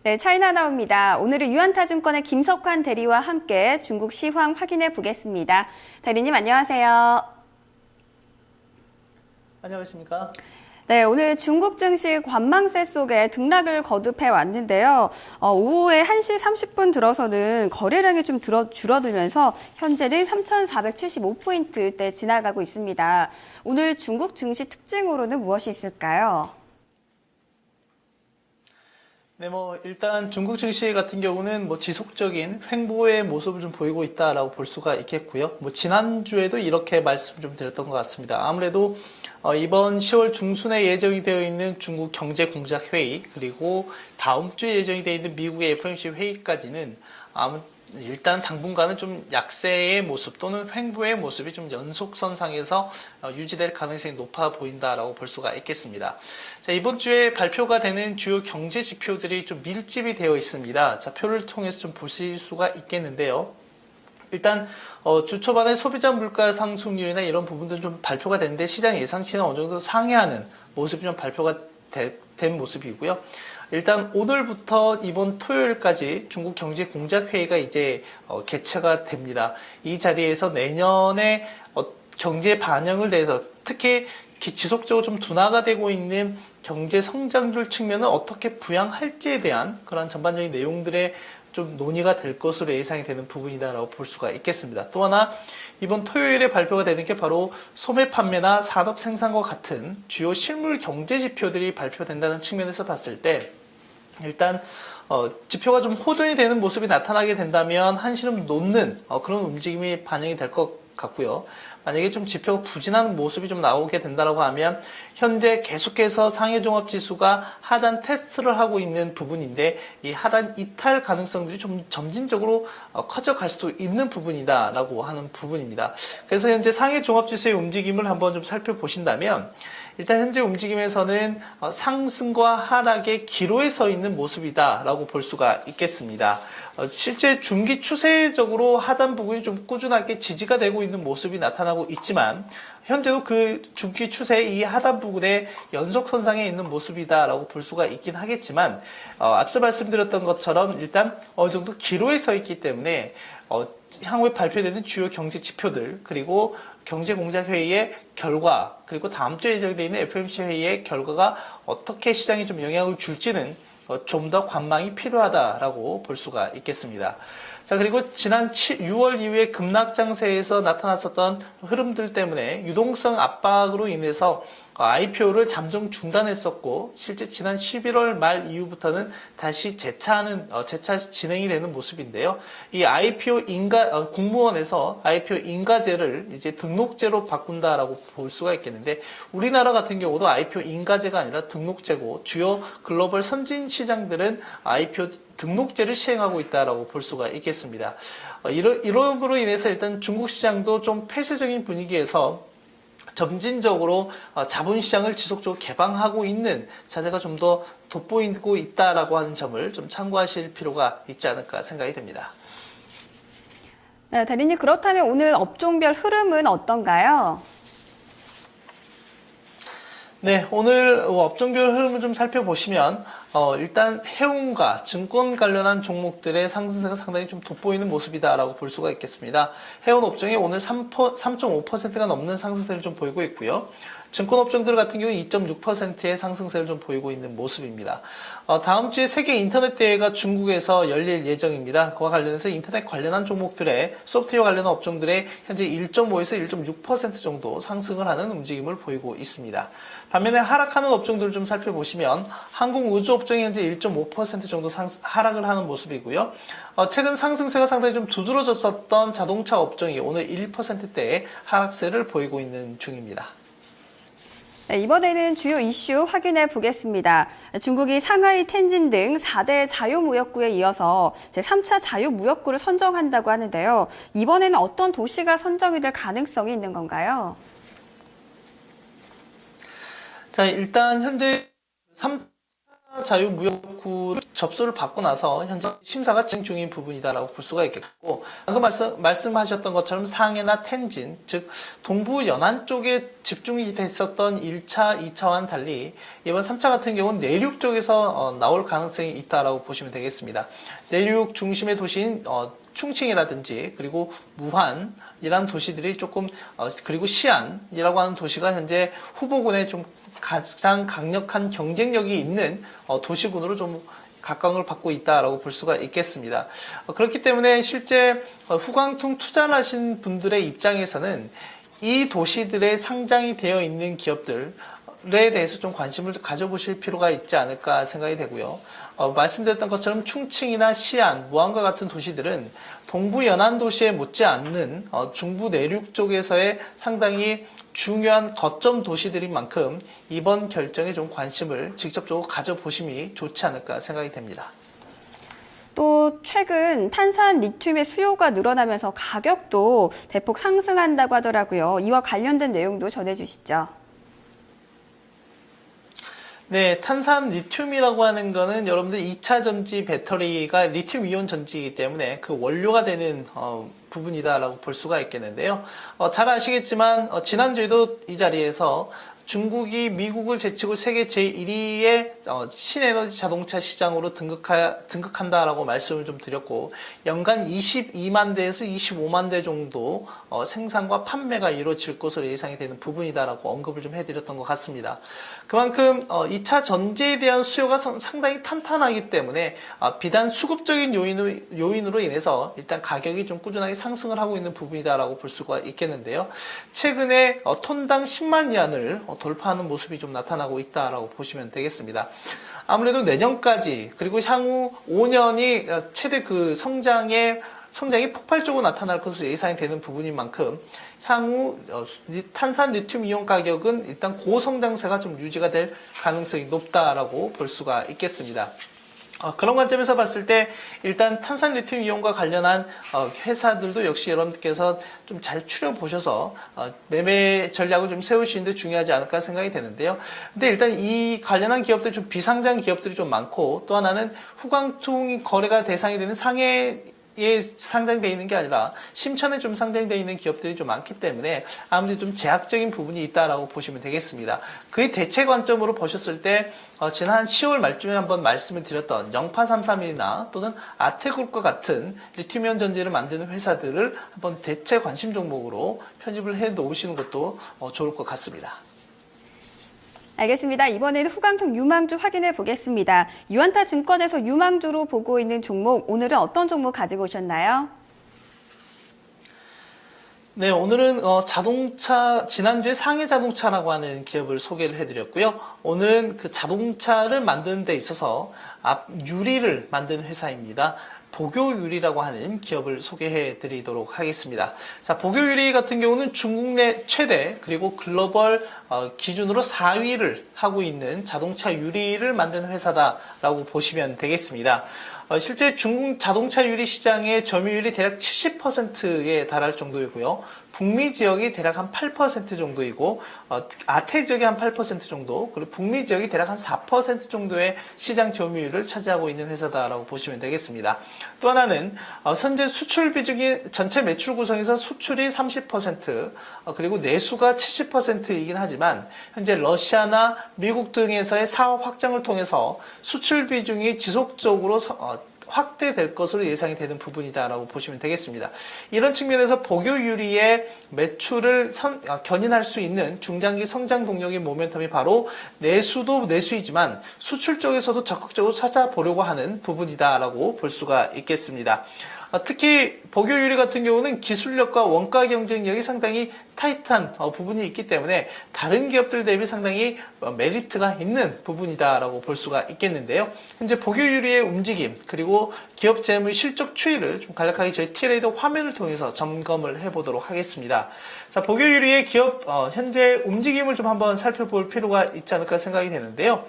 네, 차이나나우입니다. 오늘은 유한타증권의 김석환 대리와 함께 중국 시황 확인해 보겠습니다. 대리님 안녕하세요. 안녕하십니까? 네, 오늘 중국 증시 관망세 속에 등락을 거듭해 왔는데요. 오후에 1시 30분 들어서는 거래량이 좀 줄어들면서 현재는 3,475포인트대 지나가고 있습니다. 오늘 중국 증시 특징으로는 무엇이 있을까요? 네, 일단 중국 증시 같은 경우는 지속적인 횡보의 모습을 좀 보이고 있다라고 볼 수가 있겠고요. 지난주에도 이렇게 말씀 좀 드렸던 것 같습니다. 아무래도 이번 10월 중순에 예정이 되어 있는 중국 경제공작회의, 그리고 다음 주에 예정이 되어 있는 미국의 FOMC 회의까지는 일단 당분간은 좀 약세의 모습 또는 횡보의 모습이 좀 연속선상에서 유지될 가능성이 높아 보인다라고 볼 수가 있겠습니다. 자, 이번 주에 발표가 되는 주요 경제 지표들이 좀 밀집이 되어 있습니다. 자, 표를 통해서 좀 보실 수가 있겠는데요. 일단 주 초반에 소비자 물가 상승률이나 이런 부분들은 좀 발표가 됐는데 시장 예상치는 어느 정도 상회하는 모습이 좀 발표가 된 모습이고요. 일단 오늘부터 이번 토요일까지 중국 경제공작회의가 이제 개최가 됩니다. 이 자리에서 내년에 경제 반영을 대해서 특히 지속적으로 좀 둔화가 되고 있는 경제 성장률 측면을 어떻게 부양할지에 대한 그런 전반적인 내용들의 좀 논의가 될 것으로 예상이 되는 부분이다라고 볼 수가 있겠습니다. 또 하나 이번 토요일에 발표가 되는 게 바로 소매 판매나 산업 생산과 같은 주요 실물 경제 지표들이 발표된다는 측면에서 봤을 때 일단 지표가 좀 호전이 되는 모습이 나타나게 된다면 한시름 놓는 그런 움직임이 반영이 될 것 같고요. 만약에 좀 지표가 부진한 모습이 좀 나오게 된다라고 하면 현재 계속해서 상해종합지수가 하단 테스트를 하고 있는 부분인데 이 하단 이탈 가능성들이 좀 점진적으로 커져갈 수도 있는 부분이다라고 하는 부분입니다. 그래서 현재 상해종합지수의 움직임을 한번 좀 살펴보신다면 일단 현재 움직임에서는 상승과 하락의 기로에 서 있는 모습이다라고 볼 수가 있겠습니다. 실제 중기 추세적으로 하단 부분이 좀 꾸준하게 지지가 되고 있는 모습이 나타나고 있지만 현재도 그 중기 추세의 이 하단 부분에 연속선상에 있는 모습이다라고 볼 수가 있긴 하겠지만 앞서 말씀드렸던 것처럼 일단 어느 정도 기로에 서 있기 때문에 향후에 발표되는 주요 경제 지표들 그리고 경제공작회의의 결과 그리고 다음 주에 예정되어 있는 FOMC 회의의 결과가 어떻게 시장에 좀 영향을 줄지는 좀 더 관망이 필요하다라고 볼 수가 있겠습니다. 자, 그리고 지난 6월 이후에 급락장세에서 나타났었던 흐름들 때문에 유동성 압박으로 인해서 IPO를 잠정 중단했었고 실제 지난 11월 말 이후부터는 다시 재차 진행이 되는 모습인데요. 이 IPO 국무원에서 IPO 인가제를 이제 등록제로 바꾼다라고 볼 수가 있겠는데 우리나라 같은 경우도 IPO 인가제가 아니라 등록제고 주요 글로벌 선진 시장들은 IPO 등록제를 시행하고 있다라고 볼 수가 있겠습니다. 이러므로 인해서 일단 중국 시장도 좀 폐쇄적인 분위기에서 점진적으로 자본시장을 지속적으로 개방하고 있는 자세가 좀 더 돋보이고 있다라고 하는 점을 좀 참고하실 필요가 있지 않을까 생각이 됩니다. 네, 대리님 그렇다면 오늘 업종별 흐름은 어떤가요? 네, 오늘 업종별 흐름을 좀 살펴보시면 일단 해운과 증권 관련한 종목들의 상승세가 상당히 좀 돋보이는 모습이다라고 볼 수가 있겠습니다. 해운 업종이 오늘 3.5%가 넘는 상승세를 좀 보이고 있고요. 증권 업종들 같은 경우 2.6%의 상승세를 좀 보이고 있는 모습입니다. 다음 주에 세계 인터넷 대회가 중국에서 열릴 예정입니다. 그와 관련해서 인터넷 관련한 종목들의 소프트웨어 관련한 업종들의 현재 1.5에서 1.6% 정도 상승을 하는 움직임을 보이고 있습니다. 반면에 하락하는 업종들을 좀 살펴보시면 항공우주 업종이 현재 1.5% 정도 하락을 하는 모습이고요. 최근 상승세가 상당히 좀 두드러졌었던 자동차 업종이 오늘 1%대의 하락세를 보이고 있는 중입니다. 네, 이번에는 주요 이슈 확인해 보겠습니다. 중국이 상하이, 텐진 등 4대 자유무역구에 이어서 제3차 자유무역구를 선정한다고 하는데요. 이번에는 어떤 도시가 선정이 될 가능성이 있는 건가요? 자, 일단 현재 자유무역구를 접수를 받고 나서 현재 심사가 진행 중인 부분이다라고 볼 수가 있겠고, 방금 말씀하셨던 것처럼 상해나 텐진, 즉 동부 연안 쪽에 집중이 됐었던 1차, 2차와는 달리 이번 3차 같은 경우는 내륙 쪽에서 나올 가능성이 있다라고 보시면 되겠습니다. 내륙 중심의 도시인 충칭이라든지 그리고 무한이라는 도시들이 조금 그리고 시안이라고 하는 도시가 현재 후보군에 좀 가장 강력한 경쟁력이 있는 도시군으로 좀 각광을 받고 있다라고 볼 수가 있겠습니다. 그렇기 때문에 실제 후광통 투자를 하신 분들의 입장에서는 이 도시들의 상장이 되어 있는 기업들에 대해서 좀 관심을 가져보실 필요가 있지 않을까 생각이 되고요. 말씀드렸던 것처럼 충칭이나 시안, 무안과 같은 도시들은 동부 연안 도시에 못지않는 중부 내륙 쪽에서의 상당히 중요한 거점 도시들인 만큼 이번 결정에 좀 관심을 직접적으로 가져보심이 좋지 않을까 생각이 됩니다. 또 최근 탄산 리튬의 수요가 늘어나면서 가격도 대폭 상승한다고 하더라고요. 이와 관련된 내용도 전해주시죠. 네, 탄산 리튬이라고 하는 거는 여러분들 2차 전지 배터리가 리튬 이온 전지이기 때문에 그 원료가 되는 부분이다라고 볼 수가 있겠는데요. 잘 아시겠지만 지난주에도 이 자리에서 중국이 미국을 제치고 세계 제1위의 신에너지 자동차 시장으로 등극한다라고 말씀을 좀 드렸고, 연간 22만 대에서 25만 대 정도 생산과 판매가 이루어질 것으로 예상이 되는 부분이다라고 언급을 좀 해드렸던 것 같습니다. 그만큼 2차 전지에 대한 수요가 상당히 탄탄하기 때문에 비단 수급적인 요인으로 인해서 일단 가격이 좀 꾸준하게 상승을 하고 있는 부분이다라고 볼 수가 있겠는데요. 최근에 톤당 10만 위안을 돌파하는 모습이 좀 나타나고 있다라고 보시면 되겠습니다. 아무래도 내년까지 그리고 향후 5년이 최대 그 성장이 폭발적으로 나타날 것으로 예상이 되는 부분인 만큼 향후 탄산 리튬 이온 가격은 일단 고성장세가 좀 유지가 될 가능성이 높다라고 볼 수가 있겠습니다. 그런 관점에서 봤을 때 일단 탄산 리튬 이온과 관련한 회사들도 역시 여러분께서 좀 잘 추려보셔서 매매 전략을 좀 세우시는데 중요하지 않을까 생각이 되는데요. 근데 일단 이 관련한 기업들 좀 비상장 기업들이 좀 많고, 또 하나는 후광통이 거래가 대상이 되는 상해에 상장되어 있는 게 아니라 심천에 좀 상장되어 있는 기업들이 좀 많기 때문에 아무래도 좀 제약적인 부분이 있다라고 보시면 되겠습니다. 그의 대체 관점으로 보셨을 때 지난 10월 말쯤에 한번 말씀을 드렸던 영파33이나 또는 아테그룹과 같은 리튬이온 전지를 만드는 회사들을 한번 대체 관심 종목으로 편입을 해 놓으시는 것도 좋을 것 같습니다. 알겠습니다. 이번에는 후광통 유망주 확인해 보겠습니다. 유안타 증권에서 유망주로 보고 있는 종목, 오늘은 어떤 종목 가지고 오셨나요? 네, 오늘은 지난주에 상해 자동차라고 하는 기업을 소개를 해드렸고요. 오늘은 그 자동차를 만드는 데 있어서 유리를 만드는 회사입니다. 보교유리라고 하는 기업을 소개해 드리도록 하겠습니다. 자, 보교유리 같은 경우는 중국 내 최대 그리고 글로벌 기준으로 4위를 하고 있는 자동차 유리를 만드는 회사다라고 보시면 되겠습니다. 실제 중국 자동차 유리 시장의 점유율이 대략 70%에 달할 정도이고요. 북미 지역이 대략 한 8% 정도이고, 아태 지역이 한 8% 정도, 그리고 북미 지역이 대략 한 4% 정도의 시장 점유율을 차지하고 있는 회사다라고 보시면 되겠습니다. 또 하나는 현재 수출 비중이 전체 매출 구성에서 수출이 30%, 그리고 내수가 70%이긴 하지만 현재 러시아나 미국 등에서의 사업 확장을 통해서 수출 비중이 지속적으로 확대될 것으로 예상이 되는 부분이다라고 보시면 되겠습니다. 이런 측면에서 보교유리의 매출을 견인할 수 있는 중장기 성장 동력인 모멘텀이 바로 내수도 내수이지만 수출 쪽에서도 적극적으로 찾아보려고 하는 부분이다라고 볼 수가 있겠습니다. 특히 보교유리 같은 경우는 기술력과 원가 경쟁력이 상당히 타이트한 부분이 있기 때문에 다른 기업들 대비 상당히 메리트가 있는 부분이다라고 볼 수가 있겠는데요. 현재 보교유리의 움직임 그리고 기업 재무 실적 추이를 좀 간략하게 저희 T레이더 화면을 통해서 점검을 해보도록 하겠습니다. 자, 보교유리의 기업 현재 움직임을 좀 한번 살펴볼 필요가 있지 않을까 생각이 되는데요.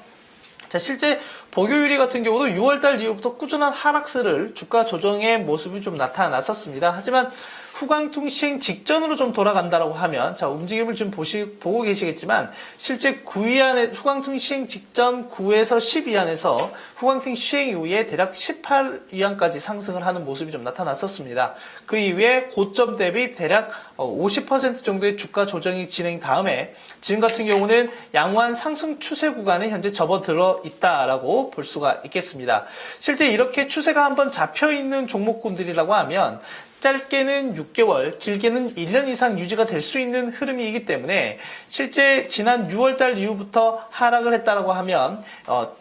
자, 실제 보교유리 같은 경우도 6월달 이후부터 꾸준한 하락세를 주가 조정의 모습이 좀 나타났었습니다. 하지만 후광통 시행 직전으로 좀 돌아간다라고 하면, 자, 움직임을 좀 보고 계시겠지만, 실제 9위 안에, 후광통 시행 직전 9에서 10위 안에서 후광통 시행 이후에 대략 18위안까지 상승을 하는 모습이 좀 나타났었습니다. 그 이후에 고점 대비 대략 50% 정도의 주가 조정이 진행 다음에 지금 같은 경우는 양호한 상승 추세 구간에 현재 접어들어 있다라고 볼 수가 있겠습니다. 실제 이렇게 추세가 한번 잡혀 있는 종목군들이라고 하면 짧게는 6개월, 길게는 1년 이상 유지가 될 수 있는 흐름이기 때문에 실제 지난 6월달 이후부터 하락을 했다라고 하면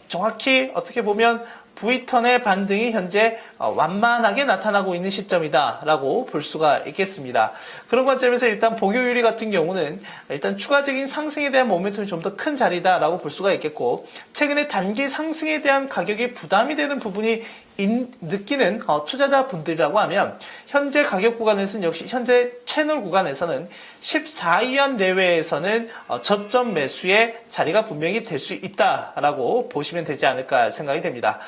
정확히 어떻게 보면 V턴의 반등이 현재 완만하게 나타나고 있는 시점이다라고 볼 수가 있겠습니다. 그런 관점에서 일단 보교유리 같은 경우는 일단 추가적인 상승에 대한 모멘텀이 좀 더 큰 자리다라고 볼 수가 있겠고, 최근에 단기 상승에 대한 가격이 부담이 되는 부분이 느끼는 투자자분들이라고 하면 현재 가격 구간에서는 역시 현재 채널 구간에서는 14위안 내외에서는 저점 매수의 자리가 분명히 될 수 있다라고 보시면 되지 않을까 생각이 됩니다.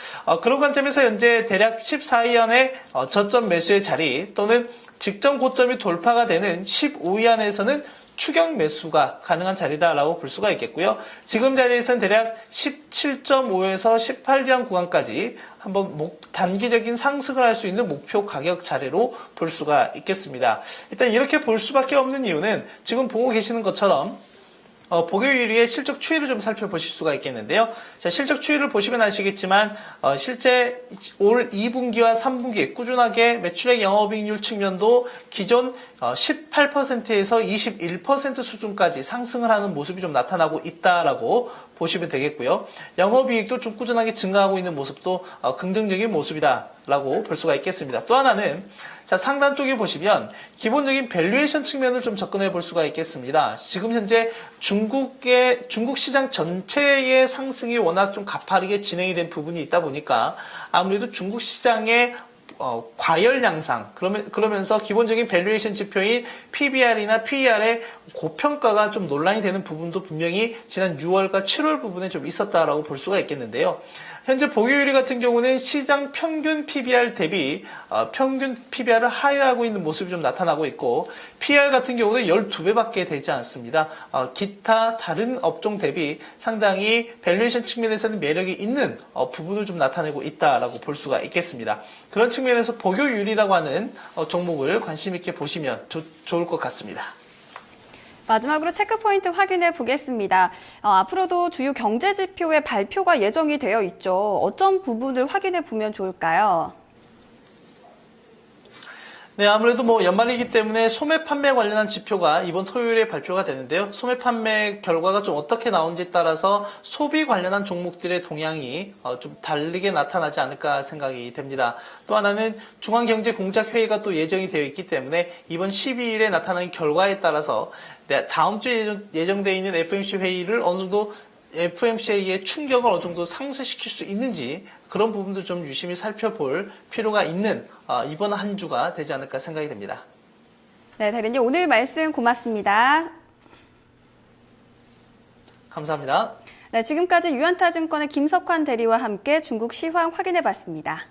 그런 관점에서 현재 대략 14위안의 저점 매수의 자리 또는 직전 고점이 돌파가 되는 15위안에서는 추격 매수가 가능한 자리다라고 볼 수가 있겠고요. 지금 자리에서는 대략 17.5에서 18위안 구간까지 한번 단기적인 상승을 할 수 있는 목표 가격 자리로 볼 수가 있겠습니다. 일단 이렇게 볼 수밖에 없는 이유는 지금 보고 계시는 것처럼 보교유리의 실적 추이를 좀 살펴보실 수가 있겠는데요. 자, 실적 추이를 보시면 아시겠지만 실제 올 2분기와 3분기 꾸준하게 매출액 영업이익률 측면도 기존 18%에서 21% 수준까지 상승을 하는 모습이 좀 나타나고 있다라고 보시면 되겠고요. 영업이익도 좀 꾸준하게 증가하고 있는 모습도 긍정적인 모습이다라고 볼 수가 있겠습니다. 또 하나는 자, 상단 쪽에 보시면 기본적인 밸류에이션 측면을 좀 접근해 볼 수가 있겠습니다. 지금 현재 중국 시장 전체의 상승이 워낙 좀 가파르게 진행이 된 부분이 있다 보니까 아무래도 중국 시장의 과열 양상, 그러면서 기본적인 밸류에이션 지표인 PBR이나 PER의 고평가가 좀 논란이 되는 부분도 분명히 지난 6월과 7월 부분에 좀 있었다라고 볼 수가 있겠는데요. 현재 보유율이 같은 경우는 시장 평균 PBR 대비 평균 PBR을 하회하고 있는 모습이 좀 나타나고 있고, PR 같은 경우는 12배밖에 되지 않습니다. 기타 다른 업종 대비 상당히 밸류에이션 측면에서는 매력이 있는 부분을 좀 나타내고 있다라고 볼 수가 있겠습니다. 그런 측면에서 보유율이라고 하는 종목을 관심 있게 보시면 좋을 것 같습니다. 마지막으로 체크포인트 확인해 보겠습니다. 앞으로도 주요 경제지표의 발표가 예정이 되어 있죠. 어떤 부분을 확인해 보면 좋을까요? 네, 아무래도 연말이기 때문에 소매 판매 관련한 지표가 이번 토요일에 발표가 되는데요. 소매 판매 결과가 좀 어떻게 나오는지에 따라서 소비 관련한 종목들의 동향이 좀 다르게 나타나지 않을까 생각이 됩니다. 또 하나는 중앙경제공작회의가 또 예정이 되어 있기 때문에 이번 12일에 나타나는 결과에 따라서 다음 주에 예정되어 있는 FOMC 회의를 어느 정도 FOMC의 충격을 어느 정도 상쇄시킬 수 있는지 그런 부분도 좀 유심히 살펴볼 필요가 있는 이번 한 주가 되지 않을까 생각이 됩니다. 네, 대리님 오늘 말씀 고맙습니다. 감사합니다. 네, 지금까지 유안타증권의 김석환 대리와 함께 중국 시황 확인해 봤습니다.